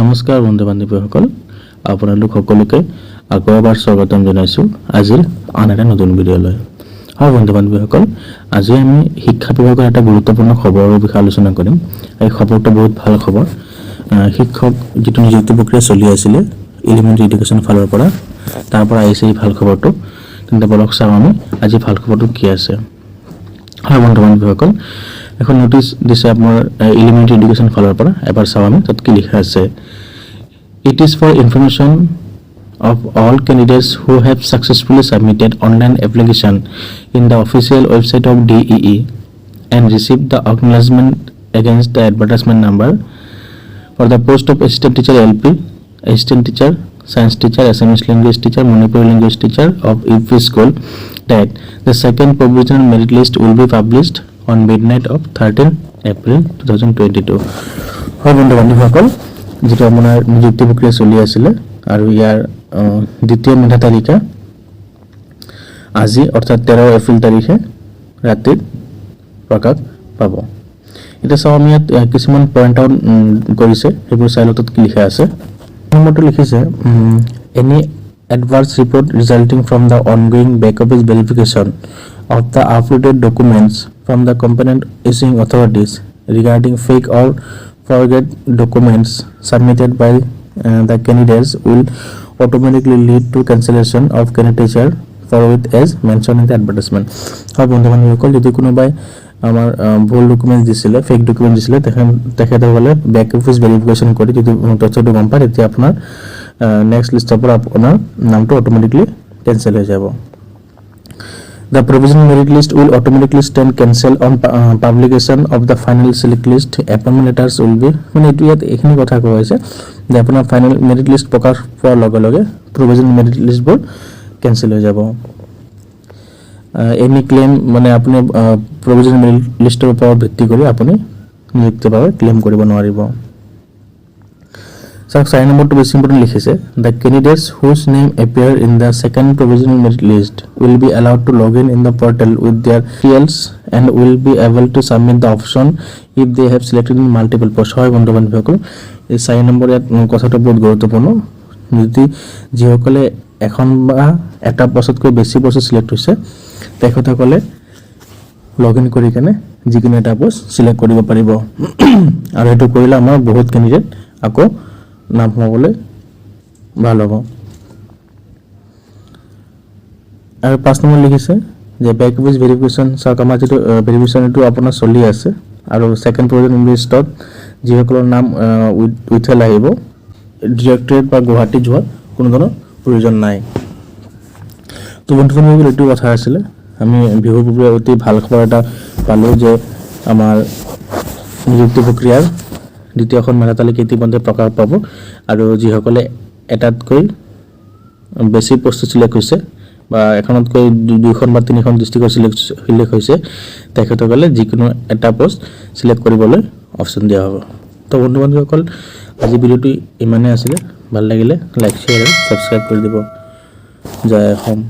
নমস্কাৰ বন্ধু বান্ধৱীসকল, আপোনালোক সকলোকে আকৌ এবাৰ স্বাগতম জনাইছোঁ আজিৰ আন এটা নতুন ভিডিঅ'লৈ। হয় বন্ধু বান্ধৱীসকল, আজি আমি শিক্ষা বিভাগৰ এটা গুৰুত্বপূৰ্ণ খবৰৰ বিষয়ে আলোচনা কৰিম। এই খবৰটো বহুত ভাল খবৰ। শিক্ষক যিটো নিযুক্তি প্ৰক্ৰিয়া চলি আছিলে এলিমেণ্টাৰী এডুকেশ্যন ফালৰ পৰা, তাৰ পৰা আহিছে এই ভাল খবৰটো। তেন্তে বলক চাওঁ আমি আজি ভাল খবৰটো কি আছে। হয় বন্ধু বান্ধৱীসকল, এখন নোটিছ দিছে আপোনাৰ এলিমেণ্টাৰী এডুকেশ্যন ফালৰ পৰা। এবাৰ চাওঁ আমি তাত কি লিখা আছে। It is for information of all candidates who have successfully submitted online application in the official website of DEE and received the acknowledgement against the advertisement number for the post of assistant teacher LP, assistant teacher, science teacher, Assamese language teacher, Manipuri language teacher of UP school that the second provisional merit list will be published on midnight of 13 April 2022. হয় বন্ধু বান্ধৱীসকল, যেটো আপোনাৰ নিযুক্তি প্ৰক্ৰিয়া চলি আছিলে আৰু ইয়াৰ দ্বিতীয় মেধা তালিকা আজি অৰ্থাৎ 13 এপ্ৰিল তাৰিখে ৰাতি প্ৰকাশ পাব। এটা চাওঁ আমি ইয়াত কিছুমান পইণ্ট আউট কৰিছে, সেইবোৰ চাই লওঁত কি লিখা আছে। নম্বৰটো লিখিছে any adverse report resulting from the ongoing back office verification of the uploaded documents from the competent issuing authorities regarding fake or forged documents submitted by the candidates will automatically lead to cancellation of candidature forthwith as mentioned in the advertisement. হয় বন্ধু বান্ধৱীসকল, যদি কোনোবাই আমাৰ ভুল document দিছিলে, fake document দিছিলে, তেখেতসকলে back office verification কৰি যদি তথ্যটো গম পায়, তেতিয়া আপোনাৰ নেক্সট লিষ্টৰ পৰা আপোনাৰ নামটো অটোমেটিকলি কেঞ্চেল হৈ যাব। The provisional merit list will automatically stand cancel on publication of the final select list. Appointment letters will be মানে এইটো ইয়াত এইখিনি কথা কোৱা হৈছে যে আপোনাৰ ফাইনেল মেৰিট লিষ্ট প্ৰকাশ পোৱাৰ লগে লগে প্ৰভিজনেল মেৰিট লিষ্টবোৰ কেঞ্চেল হৈ যাব। এনি ক্লেইম মানে আপুনি প্ৰভিজনেল মেৰিট লিষ্টৰ ওপৰত ভিত্তি কৰি আপুনি নিযুক্তিভাৱে ক্লেইম কৰিব নোৱাৰিব। চাওক 4 নম্বৰটো বেছি ইম্পৰ্টেণ্ট লিখিছে। The candidates whose name appear in the second provisional merit list will be allowed to log in the portal with their details and will be able to submit the option if they have selected in multiple posts. হয় বন্ধু বান্ধৱীসকল, এই 4 number ইয়াত কথাটো বহুত গুৰুত্বপূৰ্ণ। যদি যিসকলে এখন বা এটা পষ্টতকৈ বেছি পষ্ট চিলেক্ট হৈছে, তেখেতসকলে লগ ইন কৰি কেনে যিকোনো এটা পষ্ট চিলেক্ট কৰিব পাৰিব আৰু সেইটো কৰিলে আমাৰ বহুত কেণ্ডিডেট আকৌ নাম সোমাবলৈ ভাল হ'ব। আৰু 5 নম্বৰ লিখিছে যে বেক অফিচ ভেৰিফিকেশ্যন। চাওক আমাৰ যিটো ভেৰিফিকেশ্যন এইটো আপোনাৰ চলি আছে আৰু ছেকেণ্ড প্ৰভিজনেল লিষ্টত যিসকলৰ নাম উইথেল আহিব, ডিৰেক্টৰেট বা গুৱাহাটী যোৱাৰ কোনো ধৰণৰ প্ৰয়োজন নাই। তো বন্ধু বান্ধৱীসকল, এইটো কথা আছিলে। আমি বিহুৰ পূৰ্বে অতি ভাল খবৰ এটা পালোঁ যে আমাৰ নিযুক্তি প্ৰক্ৰিয়াৰ দ্বিতীয়খন মেধা তালিকা ইতিমধ্যে প্ৰকাশ পাব আৰু যিসকলে এটাতকৈ বেছি পষ্ট চিলেক্ট হৈছে বা এখনতকৈ 2খন বা 3খন ডিষ্ট্ৰিক্টৰ চিলেক্ট হৈছে, তেখেতসকলে যিকোনো এটা পষ্ট চিলেক্ট কৰিবলৈ অপশ্যন দিয়া হ'ব। তো বন্ধু বান্ধৱীসকল, আজি ভিডিঅ'টো ইমানেই আছিলে। ভাল লাগিলে লাইক, শ্বেয়াৰ আৰু ছাবস্ক্ৰাইব কৰি দিব। জয় অসম।